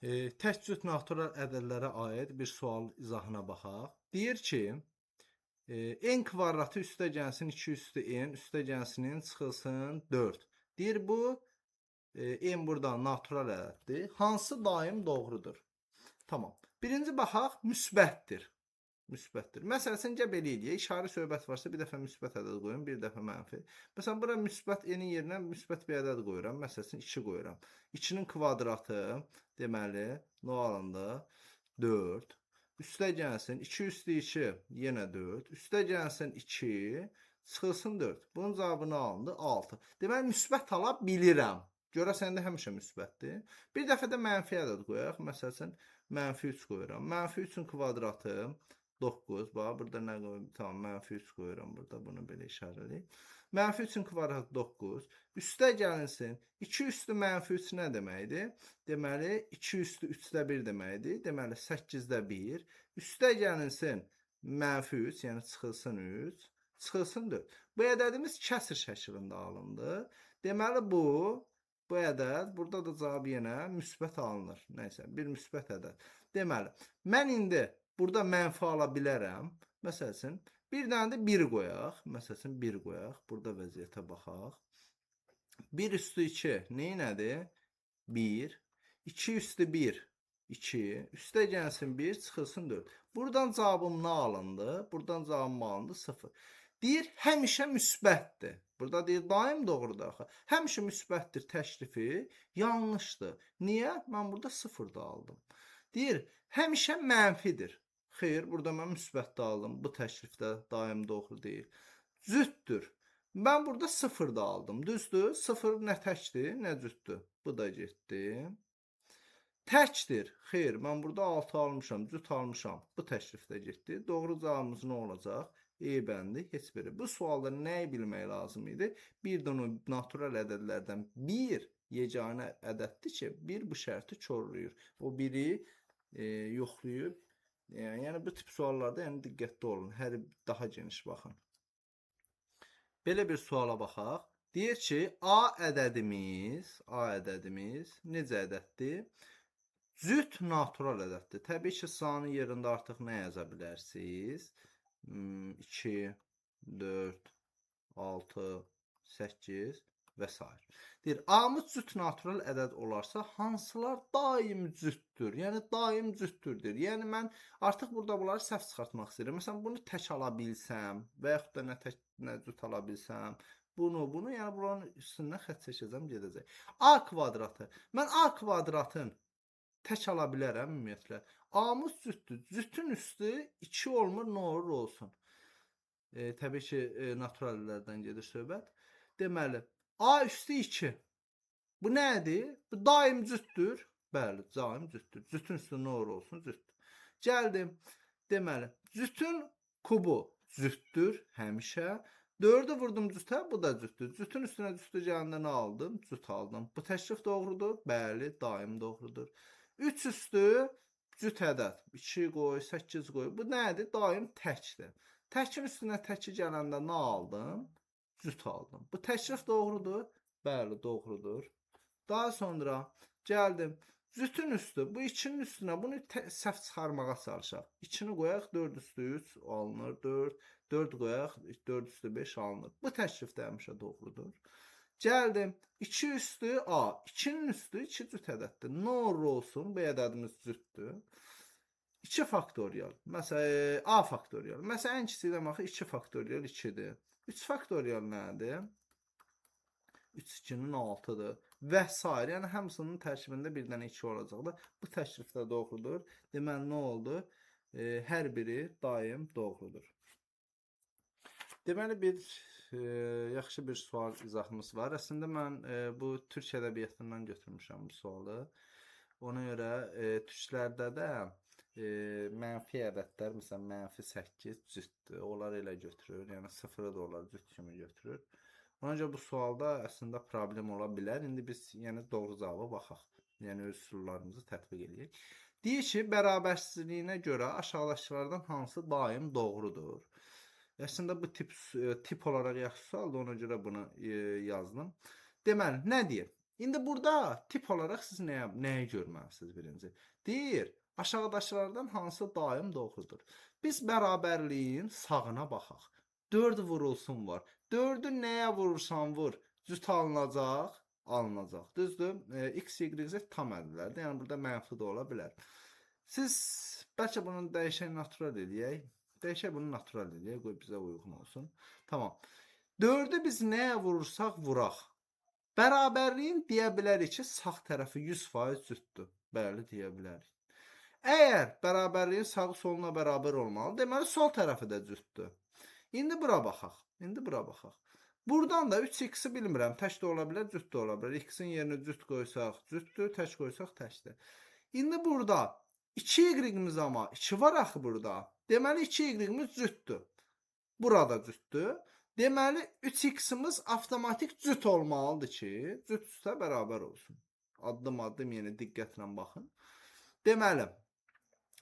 Tək cüt natural ədədlərə aid bir sual izahına baxaq. Deyir ki, n kvadratı üstə gəlsin 2 üstü n, üstə gəlsin çıxılsın 4. Deyir bu n buradan natural ədəddir. Hansı daim doğrudur? Tamam. Birinci baxaq, müsbətdir. Müsbətdir. Məsələn, gəl belə eləyək. İşarə söhbət varsa bir dəfə müsbət ədəd qoyun, bir dəfə mənfi. Məsələn, bura müsbət n-in yerinə müsbət bir ədəd qoyuram. Məsələn, 2 qoyuram. 2-nin kvadratı deməli nə alındı? 4. Üstə gəlsin 2 üstü 2 yenə 4. Üstə gəlsin 2 çıxılsın 4. Bunun cavabı nə alındı? 6. Deməli müsbət ala bilirəm. Görəsən də həmişə müsbətdir. Bir dəfə də mənfi ədəd qoyaq. Məsələn, mənfi 3 qoyuram. Mənfi 3-ün kvadratı 9. Bax, burada nə qoyum? Tamam, mənfi 3 qoyuram burada. Bunu belə işarələyim. Mənfi 3-ün kvadratı 9. Üstə gəlinsin. 2 üstü mənfi 3 nə deməkdir? Deməli, 2 üstü 3-də 1 deməkdir. Deməli, 8-də 1. Üstə gəlinsin mənfi 3, yəni çıxılsın 3. Çıxılsın 4. Bu ədədimiz kəsr şəklində alındı. Deməli, bu ədəd, burada da cavab yenə müsbət alınır. Nəysə, bir müsbət ədəd. Deməli, mən indi burada mənfi ala bilərəm. Məsələn, bir dənə də 1 qoyaq. Məsələn, 1 qoyaq. Burada vəziyyətə baxaq. 1 üstü 2 neynədir? 1. 2 üstü 1, 2. Üstə gəlsin 1, çıxılsın 4. Buradan cavabım nə alındı? Buradan cavabım alındı 0. Deyir, həmişə müsbətdir. Burada deyir, daim doğrudur axı. Həmişə müsbətdir təklifi yanlışdır. Niyə? Mən burada 0 da aldım. Deyir, həmişə mənfidir. Xeyr, burada mən müsbət də aldım. Bu təklifdə daim doğru deyil. Cütdür. Mən burada 0 da aldım. Düzdür? 0 nə təkdir, nə cütdür. Bu da getdi. Təkdir. Xeyr, mən burada 6 almışam, cüt almışam. Bu təklifdə getdi. Doğru cavabımız nə olacaq? E bəndi, heç biri. Bu sualda nəyi bilmək lazım idi? Bir dənə natural ədədlərdən bir yeganə ədəddir ki, bir bu şərti korlayır. O biri yoxlayıb. Yəni bu tip suallarda diqqətli olun. Hər daha geniş baxın. Belə bir suala baxaq. Deyir ki, A ədədimiz necə ədəddir? Cüt natural ədəddir. Təbii ki, sayının yerində artıq nə yaza bilərsiniz? 2, 4, 6, 8 və s. Deyir, A-mız cüt natural ədəd olarsa, hansılar daim cütdür? Yəni, daim cütdürdür. Yəni, mən artıq burada bunları səhv çıxartmaq istəyirəm. Məsələn, bunu tək ala bilsəm və yaxud da nə cüt ala bilsəm, bunu, yəni buranın üstündən xət çəkəcəm, gedəcək. A kvadratı. Mən A kvadratın tək ala bilərəm ümumiyyətlə. A-mız cütdür. Cütün üstü 2 olmur, nə olur olsun. Təbii ki, naturallərdən gedir söhbət. Deməli, A üstü 2. Bu nədir? Bu daim cütdür. Bəli, daim cütdür. Cütün üstü nə olur olsun, cütdür. Gəldim. Deməli, cütün kubu cütdür həmişə. 4'ü vurdum cütə, bu da cütdür. Cütün üstünə cütdür gələndə nə aldım? Cüt aldım. Bu təklif doğrudur? Bəli, daim doğrudur. 3 üstü cüt ədəd. 2 qoy, 8 qoy. Bu nədir? Daim təkdir. Təkin üstünə təki gələndə nə aldım? Cüt aldım. Bu təklif doğrudur? Bəli, doğrudur. Daha sonra gəldim. Cütün üstü, bu 2'nin üstünə bunu səhv çıxarmağa çalışaq. 2'ni qoyaq, 4 üstü 3 alınır, 4. 4 qoyaq, 4 üstü 5 alınır. Bu təklif də həmişə doğrudur. Gəldim, 2 üstü A. 2'nin üstü 2 cüt ədəddir. Nə olur olsun, bu ədədimiz cütdür. 2 faktorial. Məsələn, A faktorial. Məsələn, ən kiçikdən baxı 2 faktorial 2'dir. 3 faktorial nədir? 3 2'nin 6'dır. Və s. Yəni, həmsinin tərkibində bir dənə 2 olacaqdır. Bu təklif də doğrudur. Deməli, nə oldu? Hər biri daim doğrudur. Deməli, yaxşı bir sual izahımız var. Əslində, mən bu Türk ədəbiyyatından götürmüşəm bu sualı. Ona görə türklərdə də mənfi ədədlər, məsələn, mənfi 8 cütdür. Onlar elə götürür. Yəni, 0'ı da onlar cüt kimi götürür. Ona görə bu sualda əslində problem ola bilər. İndi biz doğru cavaba baxaq. Yəni, öz üsullarımızı tətbiq edək. Deyir ki, bərabərsizliyinə görə aşağıdakılardan hansı daim doğrudur? Əslində, bu tip olaraq yaxşı sualdır. Ona görə bunu yazdım. Deməli, nə deyir? İndi burada tip olaraq siz nəyi görməlisiniz birinci? Deyir, aşağıdakılardan hansı daim doğrudur? Biz bərabərliyin sağına baxaq. 4 vurulsun var. 4'ü nəyə vurursan vur, cüt alınacaq, alınacaq. Düzdür? X, Y, Z tam ədədlərdir. Yəni burada mənfi də ola bilər. Siz bəlkə bunu dəyişən natural eləyək. Dəyişək bunu natural eləyək, qoy bizə uyğun olsun. Tamam. 4'ü biz nəyə vurursak vuraq. Bərabərliyin deyə bilərik ki, sağ tərəfi 100% cütdür. Bəli, deyə bilərik. Əgər bərabərliyin sağı soluna bərabər olmalı, deməli sol tərəfi də cütdür. İndi bura baxaq. İndi bura baxaq. Buradan da 3x-i bilmirəm. Tək də ola bilər, cüt də ola bilər. X-in yerinə cüt qoysaq cütdür, tək qoysaq təkdir. İndi burada 2y-imiz amma 2 var axı burada. Deməli 2y-imiz cütdür. Burada cütdür. Deməli 3x-imiz avtomatik cüt olmalıdır ki, cütsə bərabər olsun. Addım-addım yenə diqqətlə baxın. Deməli,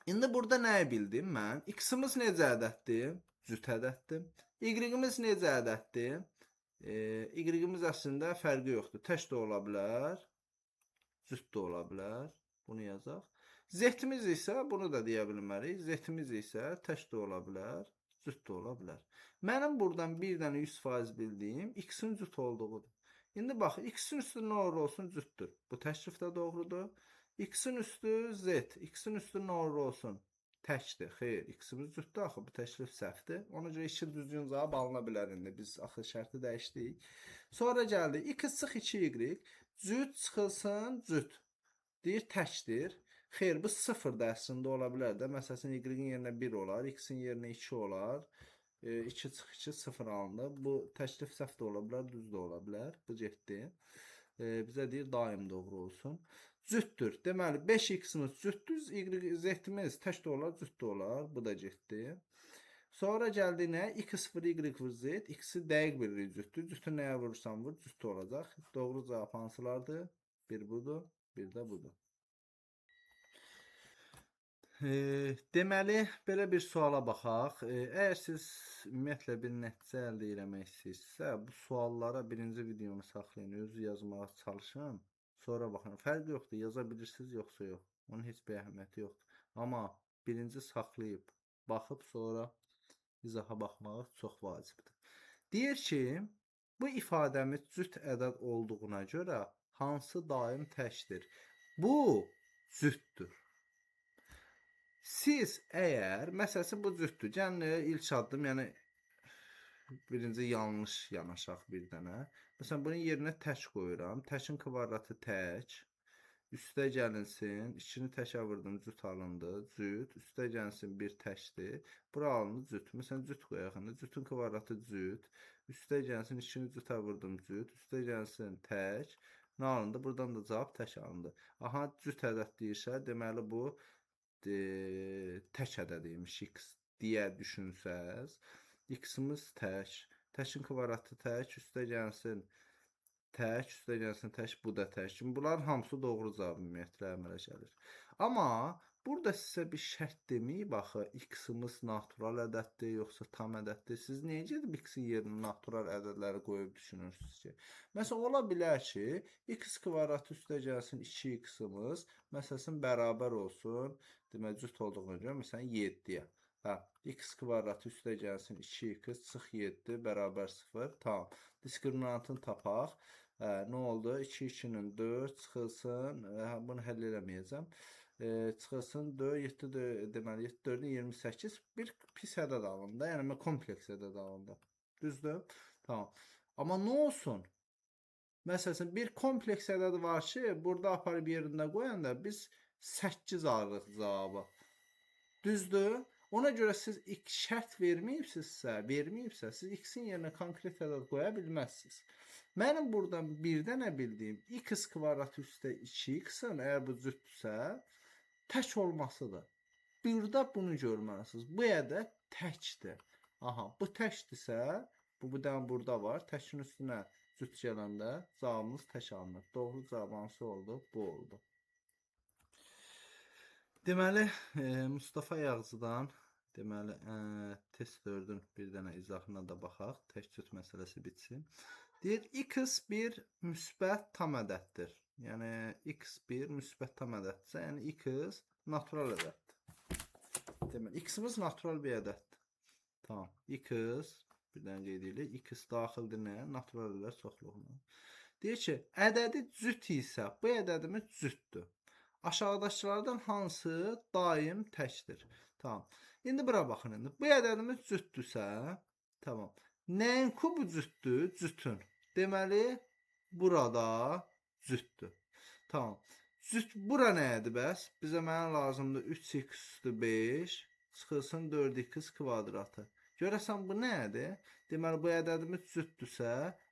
indi burada nəyi bildim mən? X-imiz necə ədəddir? Cüt ədəddir. Y-imiz necə ədəddir? Y-imiz əslində fərqi yoxdur. Tək də ola bilər, cüt də ola bilər. Bunu yazaq. Z-imiz isə, bunu da deyə bilmərik. Z-imiz isə tək də ola bilər, cüt də ola bilər. Mənim buradan bir dənə 100% bildiyim x-in cüt olduğudur. İndi bax, x-in üstü nə olur olsun cütdür. Bu təklif də doğrudur. X-in üstü z, x-in üstü nə olur olsun təkdir. Xeyr, x-imiz cütdür axı, bu təklif səhvdir. Ona görə 2 düzgün cavab alına bilər indi. Biz axı şərti dəyişdik. Sonra gəldi x çıx 2y, cüt çıxılsın cüt. Deyir təkdir. Xeyr, bu 0 da əslində ola bilər də. Məsələn, y-in yerinə 1 olar, x-in yerinə 2 olar. 2 çıx 2 0 alındı. Bu təklif səhv də ola bilər, düz də ola bilər. Bu getdi. Bizə deyir daim doğru olsun. Cütdür. Deməli 5x-imiz cütdür, z-imiz tək də olar, cüt də olar. Bu da getdi. Sonra gəldi nə? 2 0 y vur z. X-i dəqiq bilirik cütdür. Cütü nəyə vurursan vur, cüt olacaq. Doğru cavab hansılardır? Bir budur, bir də budur. Deməli, belə bir suala baxaq. Əgər siz ümumiyyətlə bir nəticə əldə etmək istəyirsinizsə, bu suallara birinci videonu saxlayın, özü yazmağa çalışın. Sonra baxın, fərq yoxdur, yaza bilirsiniz yoxsa yox. Onun heç bir əhəmiyyəti yoxdur. Amma birinci saxlayıb, baxıb sonra izaha baxmaq çox vacibdir. Deyir ki, bu ifadəmiz cüt ədəd olduğuna görə hansı daim təkdir? Bu cütdür. Siz əgər, məsələn bu cütdür, gəlin ilk addım, yəni birinci yanlış yanaşaq bir dənə. Məsələn bunun yerinə tək qoyuram. Təkin kvadratı tək. Üstə gəlinsin, 2-ni təkə vurdum, cüt alındı. Cüt, üstə gəlsin bir təkdir. Bura alındı cüt. Məsələn cüt qoyaq indi. Cütün kvadratı cüt. Üstə gəlsin, 2-ni cütə vurdum, cüt. Üstə gəlsin tək. Nə alındı? Buradan da cavab tək alındı. Aha, cüt ədəd deyirsə, deməli bu tək ədədiymiş x deyə düşünsəz, x-imiz tək, təkin kvadratı tək, üstə gəlsin tək, üstə gəlsin tək, bu da tək. Şimdi bunların hamısı doğru cavab ümumiyyətlə əmələ gəlir. Amma burada sizə bir şərt deməyib axı, x-imiz natural ədəddir, yoxsa tam ədəddir. Siz necə gedib x-in yerinə natural ədədləri qoyub düşünürsünüz ki? Məsələn, ola bilər ki, x kvadratı üstə gəlsin 2x-imiz, məsələn, bərabər olsun, demək, cüt olduğuna görə, məsələn, 7-yə. Hə, x kvadratı üstə gəlsin 2x çıx 7 bərabər 0. Tamam. Diskriminantını tapaq. Nə oldu? 2-2-nin 4 çıxılsın. Bunu həll eləməyəcəm. Çıxılsın 4, 7, deməli 7, 4-ün 28. Bir pis ədəd alındı. Yəni, kompleks ədəd alındı. Düzdür? Tamam. Amma nə olsun? Məsələn, bir kompleks ədəd var ki, burada aparıb yerində qoyanda biz 8 alırıq cavabı. Düzdür? Ona görə siz şərt verməyibsə, siz x-in yerinə konkret ədəd qoya bilməzsiniz. Mənim buradan bir dənə bildiyim x kvadratı üstə 2x-in, əgər bu cütdürsə, tək olmasıdır. Burada bunu görməlisiniz. Bu ədəd təkdir. Aha, bu təkdirsə, bu dənə burada var. Təkin üstünə cüt gələndə cavabımız tək alınır. Doğru cavab hansı oldu? Bu oldu. Deməli, Mustafa Yağcıdan deməli test 4-ün bir dənə izahına da baxaq. Tək cüt məsələsi bitsin. Deyir x1 müsbət tam ədəddir. Yəni x1 müsbət tam ədəddirsə, yəni x natural ədəddir. Deməli x-imiz natural bir ədəddir. Tamam. X bir dənə qeyd edirik. X daxildir nə? Natural ədədlər çoxluğuna. Deyir ki, ədədi cüt isə bu ədədimiz cütdür. Aşağıdakılardan hansı daim təkdir? Tamam. İndi bura baxın indi. Bu ədədimiz cütdürsə, tamam. Nəyin kubu cütdür? Cütün. Deməli, burada cütdür. Tamam. Cüt bura nədir bəs? Bizə mənə lazımdır 3x üstü 5 çıxılsın 4x kvadratı. Görəsən bu nədir? Deməli, bu ədədimiz cütdürsə,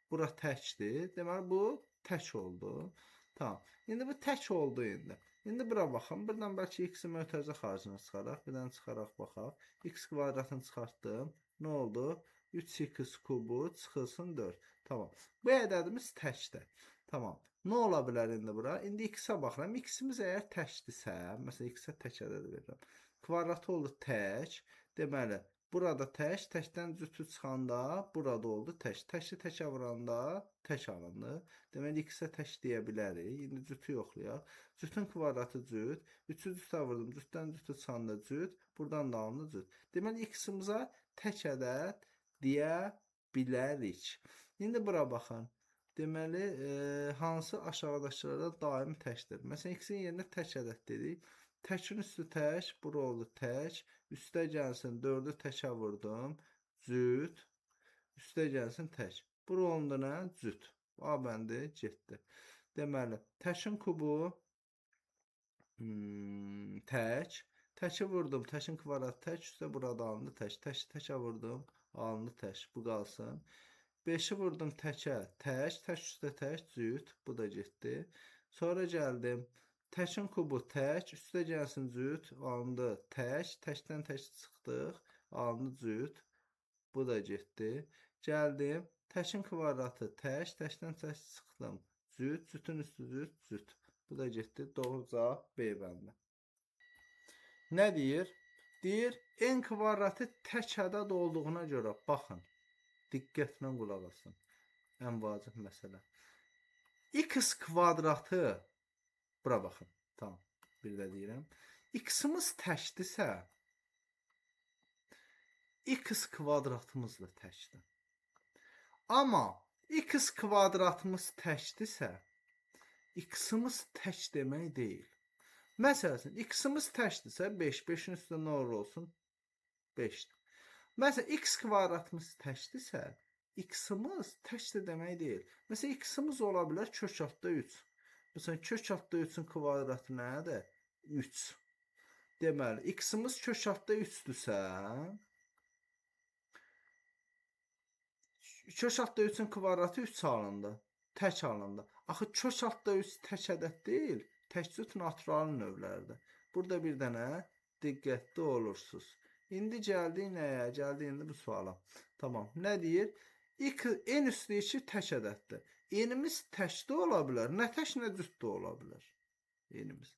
bura təkdir. Deməli, bu tək oldu. Tamam. İndi bu tək oldu indi. İndi bura baxın. Buradan bəlkə x-i mötərizə xaricine çıxaraq. Bir dənə çıxaraq baxaq. X kvadratını çıxartdım. Nə oldu? 3x kubu çıxılsın 4. Tamam. Bu ədədimiz təkdir. Tamam. Nə ola bilər indi bura? İndi x-ə baxıram. X-imiz əgər təkdirsə, məsələn x-ə tək ədəd verirəm. Kvadratı oldu tək. Deməli, burada tək, təkdən cütü çıxanda burada oldu tək. Təkli təkə vuranda tək alındı. Deməli, x-ə tək deyə bilərik. İndi cütü yoxlayaq. Cütün kvadratı cüt. 3-ü cütə vurdum. Cütdən cütü çıxanda cüt. Buradan da alındı cüt. Deməli, x-imiza tək ədəd deyə bilərik. İndi bura baxın. Deməli, hansı aşağıdakılara daim təkdir? Məsələn, x-in yerinə tək ədəd dedik. Təkin üstü tək, bura oldu tək. Üstə gəlsin, 4-ü təkə vurdum. Cüt. Üstə gəlsin tək. Bura oldu nə? Cüt. A bəndi getdi. Deməli, təkin kubu tək. Təki vurdum, təkin kvadratı tək, üstə burada alındı tək. Təkə vurdum, alındı tək. Bu qalsın. 5-i vurdum təkə, tək, tək üstə tək, cüt. Bu da getdi. Sonra gəldim. Təkin kubu tək, üstə gəlsin cüt, alındı tək. Təkdən tək çıxdıq, alındı cüt. Bu da getdi. Gəldim. Təkin kvadratı tək, təkdən tək çıxdım. Cüt, cütün üstü cüt, cüt. Bu da getdi. Doğru cavab B bəndi. Nə deyir? Deyir, n kvadratı tək ədəd olduğuna görə baxın. Diqqətlə qulaq asın. Ən vacib məsələ. X kvadratı bura baxın. Tamam. Bir də deyirəm. X-imiz təkdirsə, x kvadratımız da təkdir. Amma x kvadratımız təkdirsə, x-imiz tək demək deyil. Məsələn, x-imiz təkdirsə 5, 5-in üstündə nə olur olsun? 5-dir. Məsələn, x kvadratımız təkdirsə, x-imiz təkdir demək deyil. Məsələn, x-imiz ola bilər kök altda 3. Məsələn, kök altda 3-ün kvadratı nədir? 3. Deməli, x-imiz kök altda 3-dürsə, kök altda 3-ün kvadratı 3 alındı. Tək alındı. Axı kök altda 3 tək ədəd deyil. Təkcüt naturalın növləridir. Burada bir dənə diqqətli olursunuz. İndi gəldik nəyə? Gəldik indi bu suala. Tamam. Nə deyir? N üstü 2 tək ədəddir. N'imiz tək də ola bilər. Nə tək, nə cüt də ola bilər. N'imiz.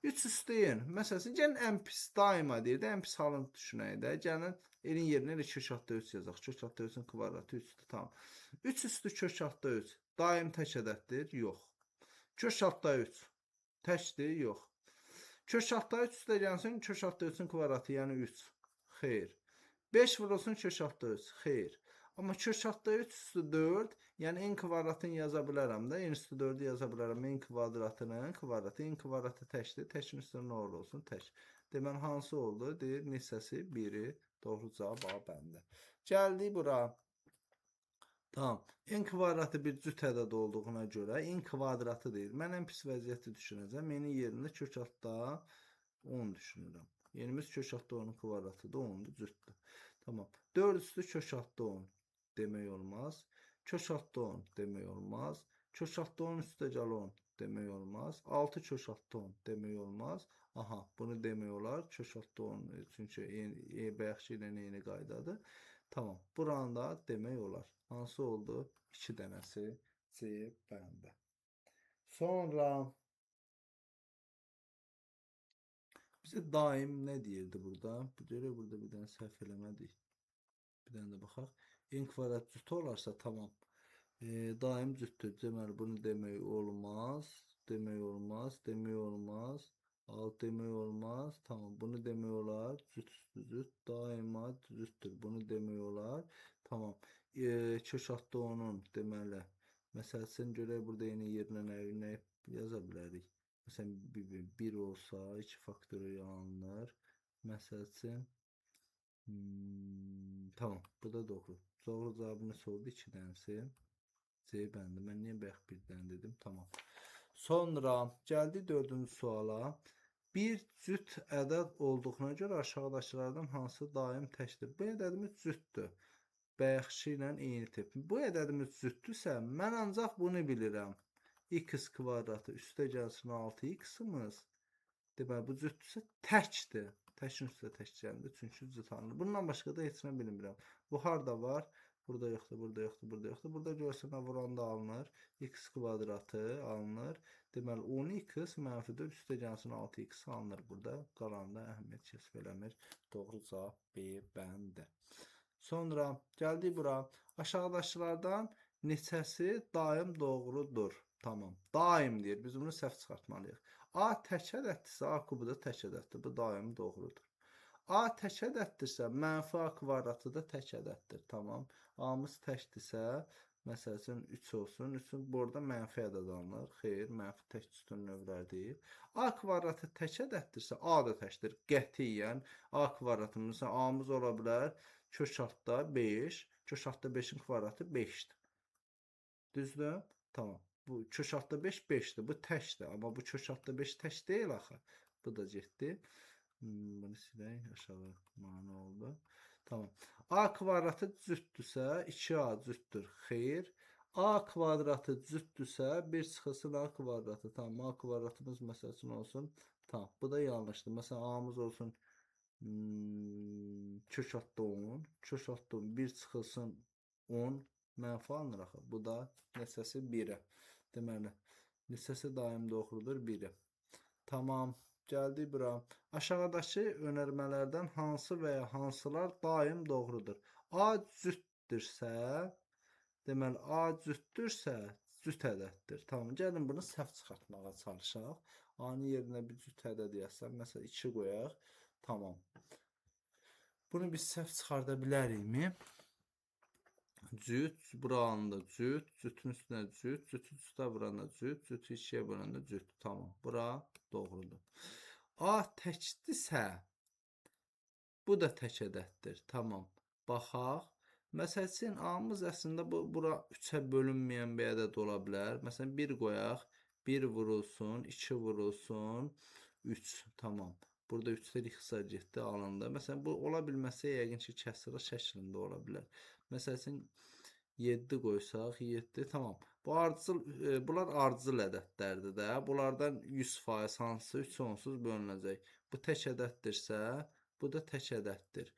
3 üstü n. Məsələn, gəlin ən pis daima deyir də, ən pis halını düşünək də. Gəlin n'in yerinə elə kök altda 3 yazaq. Kök altda 3-ün kvadratı 3-dür. Tamam. 3 üstü kök altda 3. Daim tək ədəddir? Yox. Kök altda 3. Təkdir? Yox. Kök altda 3 üstə gəlsin, kök altda 3-ün kvadratı, yəni 3. Xeyr. 5 vurulsun kök altda 3. Xeyr. Amma kök altda 3 üstü 4, yəni n kvadratını yaza bilərəm də. N üstü 4-ü yaza bilərəm. N kvadratının kvadratı. N kvadratı təkdir. Təkin üstü nə olur olsun? Tək. Deməli, hansı oldu? Deyir, neçəsi? 1-i. Doğru cavab A bəndə. Gəldik bura. Tamam. N kvadratı bir cüt ədəd olduğuna görə n kvadratı deyil. Mən ən pis vəziyyəti düşünəcəm. N-in yerində kök altda 10 düşünürəm. Yenimiz kök altda 10-un kvadratıdır. 10'dur, cütdür. Tamam. 4 üstü kök altda 10 demək olmaz. Kök altda 10 demək olmaz. Kök altda 10 üstə gəl 10 demək olmaz. 6 kök altda 10 demək olmaz. Aha, bunu demək olar. Kök altda 10 çünki bayaqki ilə eyni qaydadır. Tamam. Buranı da demək olar. Hansı oldu? 2 dənəsi C bəndə. Sonra bizə daim nə deyirdi burada? Burada bir dənə səhv eləmədik. Bir dənə də baxaq. N kvadrat cüt olarsa tamam. Daim cütdür. Deməli bunu demək olmaz. Demək olmaz. Demək olmaz. Alt demək olmaz. Tamam. Bunu demək olar. Cüt daima cütdür. Bunu demək olar. Tamam. Kök adda onun deməli. Məsələn görək burada yenə yerinə nə yaza bilərik. Məsələn 1 olsa 2 faktorial alınır. Məsələn tamam. Bu da doğru. Doğru cavabı nə oldu? 2-dənsi. C bəndi. Mən niyə bayaq birdən dedim? Tamam. Sonra gəldik 4-cü suala. Bir cüt ədəd olduğuna görə aşağıdakılardan hansı daim təkdir? Bu ədədimiz cütdür. Bayaqkı ilə eyni tip. Bu ədədimiz cütdürsə, mən ancaq bunu bilirəm. X kvadratı üstə gəlsin 6x-imiz. Deməli, bu cütdürsə təkdir. Təkin üstə tək gəlir, çünki cüt alınır. Bundan başqa da heç nə bilmirəm. Bu harda var? Burada yoxdur, burada yoxdur, burada yoxdur. Burada görsənə vuranda alınır. X kvadratı alınır. Deməli 10x mənfi 4 üstə gəlsin 6x alınır burada. Qalanında əhəmiyyət kəsb eləmir. Doğru cavab B bəndi. Sonra gəldik bura. Aşağıdakılardan neçəsi daim doğrudur? Tamam. Daim deyir. Biz bunu səhv çıxartmalıyıq. A tək ədəddirsə, A kubu da tək ədəddir. Bu daim doğrudur. A tək ədəddirsə, mənfi A kvadratı da tək ədəddir. Tamam. A-mız təkdirsə, məsələn 3 olsun. 3-ün burada mənfi ədəd alınır. Xeyr, mənfi tək üstün növlər deyil. A kvadratı tək ədəddirsə, A da təkdir. Qətiyyən A kvadratımız, A-mız ola bilər. Kök altda 5. Kök altda 5-in kvadratı 5-dir. Düzdür? Tamam. Bu kök altda 5 5'dir. Bu təkdir. Amma bu kök altda 5 tək deyil axı. Bu da getdi. Bunu silək. Aşağı mane oldu. Tamam. A kvadratı cütdürsə 2A cütdür. Xeyr. A kvadratı cütdürsə 1 çıxılsın A kvadratı. Tamam. A kvadratımız məsələn olsun. Tamam. Bu da yanlışdır. Məsələn A'mız olsun kök altda 10. Kök altda 10 1 çıxılsın 10 mənfi alınır axı. Bu da neçəsi 1-ə. Deməli, neçəsi daim doğrudur 1-ə. Tamam. Gəldik bura. Aşağıdakı önərmələrdən hansı və ya hansılar daim doğrudur? A cütdürsə, deməli A cütdürsə, cüt ədəddir. Tamam. Gəlin bunu səhv çıxartmağa çalışaq. A-nın yerinə bir cüt ədəd yazsam, məsələn 2 qoyaq. Tamam. Bunu biz səhv çıxarda bilərikmi? Cüt, buranın da cüt, cütün üstünə cüt, cütün üstə vuranda cüt, cütü ikiyə vuranda cüt. Tamam, bura doğrudur. A təkdirsə, bu da tək ədəddir. Tamam, baxaq. Məsələn, A-mız əslində bura 3-ə bölünməyən bir ədəd ola bilər. Məsələn, 1 qoyaq, 1 vurulsun, 2 vurulsun, 3. Tamam. Burada 3-lər ixtisar getdi, alındı. Məsələn, bu ola bilməsə yəqin ki, kəsrə şəklində ola bilər. Məsələn, 7 qoysaq, 7, tamam. Bunlar ardıcıl ədədlərdir də. Bunlardan 100% hansı 3 sonsuz bölünəcək. Bu tək ədəddirsə, bu da tək ədəddir.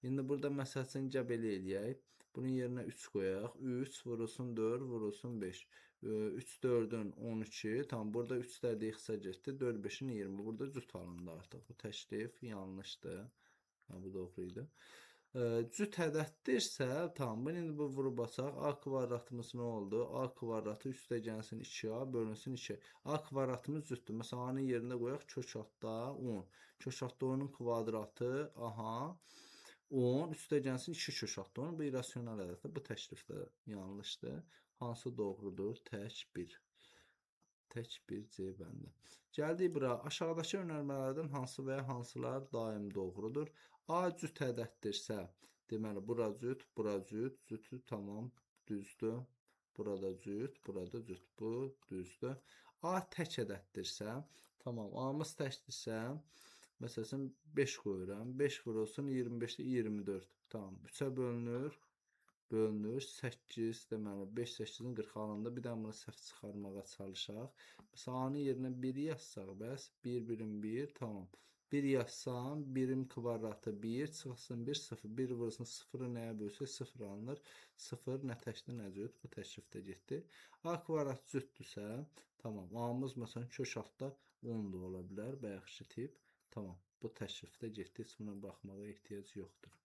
İndi burada məsələn gəl belə eləyək. Bunun yerinə 3 qoyaq. 3 vurulsun 4, vurulsun 5. 3 4-ün 12. Tamam, burada 3-lər də ixtisar getdi. 4 5-in 20. Burada cüt alındı artıq. Bu təklif yanlışdır. Bu doğru idi. Cüt ədəddirsə, tamam, bunu indi bu vurub basaq. A kvadratımız nə oldu? A kvadratı üstə gəlsin 2A bölünsün 2. A kvadratımız cütdür. Məsələn, A-nın yerində qoyaq kök altda 10. Kök altda 10-un kvadratı, aha, 10 üstə gəlsin 2 kök altda 10. Bu irrasional ədəddir. Bu təklif də yanlışdır. Hansı doğrudur? Tək 1. Tək 1 C bəndi. Gəldik bura. Aşağıdakı önərmələrdən hansı və ya hansılar daim doğrudur? A cüt ədəddirsə, deməli bura cüt, cütü tamam düzdür. Burada cüt, burada cüt. Bu düzdür. A tək ədəddirsə, tamam. A-mız təkdirsə, məsələn 5 qoyuram. 5 vurulsun 25-də 24. Tamam. 3-ə bölünür. 8, deməli 5 8-in 40 alanda bir daha bunu səhv çıxarmağa çalışaq. Məsələn, A-nın yerinə 1 yazsaq, bəs 1 birim 1, tamam. 1 yazsam, 1-in kvadratı 1, çıxsın 1, 0. 1 vurulsun 0-ı nəyə bölsək 0 alınır. 0 nə təkdir, nə cüt. Bu təklifdə getdi. A kvadrat cütdürsə, tamam. A-mız məsələn kök altda 10 da ola bilər, bayaqkı tip. Tamam. Bu təklifdə getdi. Heç buna baxmağa ehtiyac yoxdur.